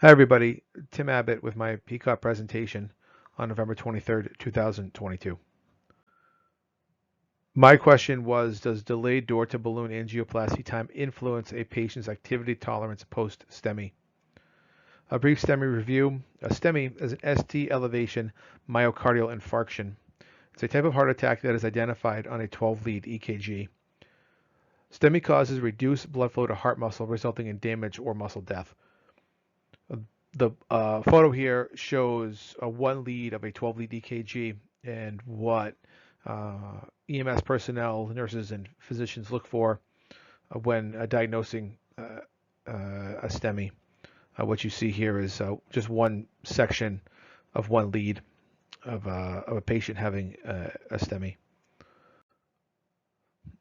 Hi everybody, Tim Abbott with my PICOT presentation on November 23rd, 2022. My question was, does delayed door-to-balloon angioplasty time influence a patient's activity tolerance post-STEMI? A brief STEMI review. A STEMI is an ST elevation myocardial infarction. It's a type of heart attack that is identified on a 12-lead EKG. STEMI causes reduced blood flow to heart muscle, resulting in damage or muscle death. The photo here shows a one lead of a 12-lead EKG and what EMS personnel, nurses, and physicians look for when diagnosing a STEMI. What you see here is just one section of one lead of a patient having a STEMI.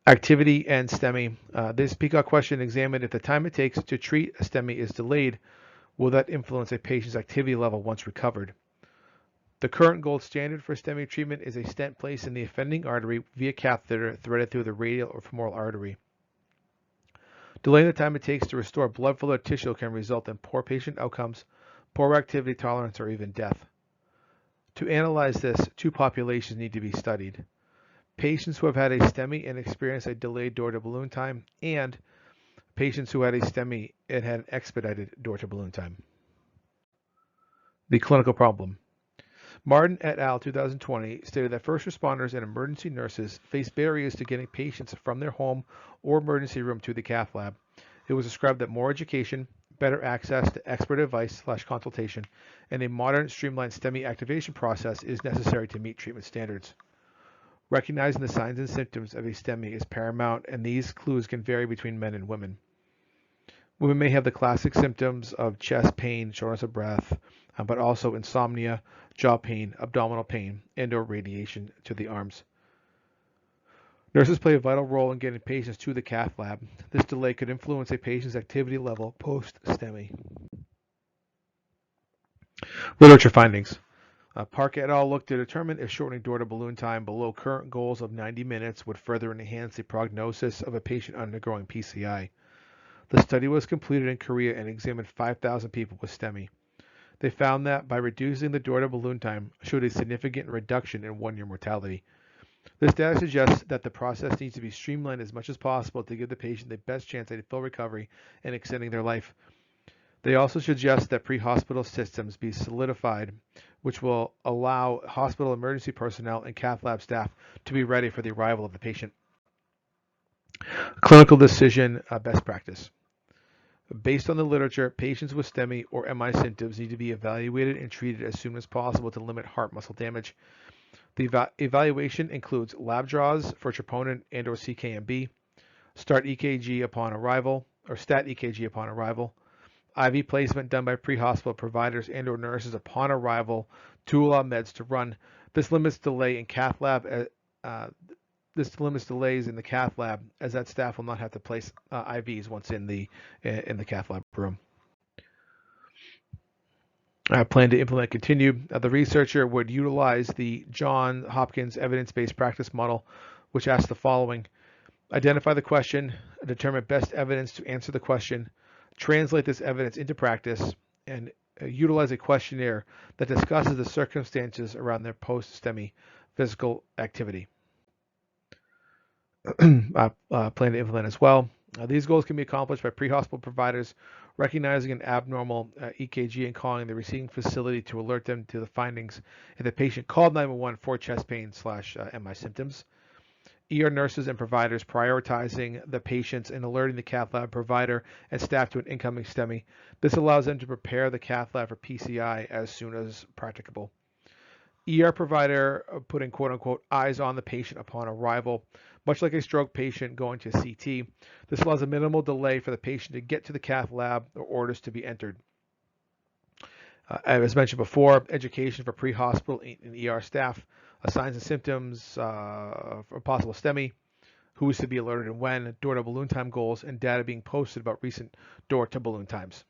Activity and STEMI. This PICOT question examined if the time it takes to treat a STEMI is delayed, will that influence a patient's activity level once recovered? The current gold standard for STEMI treatment is a stent placed in the offending artery via catheter threaded through the radial or femoral artery. Delaying the time it takes to restore blood flow to tissue can result in poor patient outcomes, poor activity tolerance, or even death. To analyze this, two populations need to be studied. Patients who have had a STEMI and experienced a delayed door-to-balloon time, and patients who had a STEMI and had an expedited door-to-balloon time. The clinical problem. Martin et al. 2020 stated that first responders and emergency nurses face barriers to getting patients from their home or emergency room to the cath lab. It was described that more education, better access to expert advice/consultation, and a modern streamlined STEMI activation process is necessary to meet treatment standards. Recognizing the signs and symptoms of a STEMI is paramount, and these clues can vary between men and women. Women may have the classic symptoms of chest pain, shortness of breath, but also insomnia, jaw pain, abdominal pain, and/or radiation to the arms. Nurses play a vital role in getting patients to the cath lab. This delay could influence a patient's activity level post-STEMI. Literature findings. Park et al. Looked to determine if shortening door-to-balloon time below current goals of 90 minutes would further enhance the prognosis of a patient undergoing PCI. The study was completed in Korea and examined 5,000 people with STEMI. They found that by reducing the door-to-balloon time showed a significant reduction in one-year mortality. This data suggests that the process needs to be streamlined as much as possible to give the patient the best chance at a full recovery and extending their life. They also suggest that pre-hospital systems be solidified, which will allow hospital emergency personnel and cath lab staff to be ready for the arrival of the patient. Clinical decision best practice. Based on the literature, patients with STEMI or MI symptoms need to be evaluated and treated as soon as possible to limit heart muscle damage. The evaluation includes lab draws for troponin and/or CKMB, start EKG upon arrival, or stat EKG upon arrival, IV placement done by pre-hospital providers and/or nurses upon arrival to allow meds to run. This limits delay in cath lab. This limits delays in the cath lab, as that staff will not have to place IVs once in the cath lab room. Plan to implement continue. The researcher would utilize the Johns Hopkins evidence-based practice model, which asks the following: identify the question, determine best evidence to answer the question, translate this evidence into practice, and utilize a questionnaire that discusses the circumstances around their post-STEMI physical activity. Plan to implement as well. These goals can be accomplished by pre-hospital providers recognizing an abnormal EKG and calling the receiving facility to alert them to the findings if the patient called 911 for chest pain/MI symptoms. ER nurses and providers prioritizing the patients and alerting the cath lab provider and staff to an incoming STEMI. This allows them to prepare the cath lab for PCI as soon as practicable. ER provider putting quote-unquote eyes on the patient upon arrival, much like a stroke patient going to CT. This allows a minimal delay for the patient to get to the cath lab or orders to be entered. As mentioned before, education for pre-hospital and ER staff, signs and symptoms for possible STEMI, who is to be alerted and when, door-to-balloon time goals, and data being posted about recent door-to-balloon times.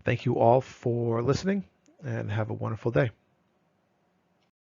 Thank you all for listening, and have a wonderful day.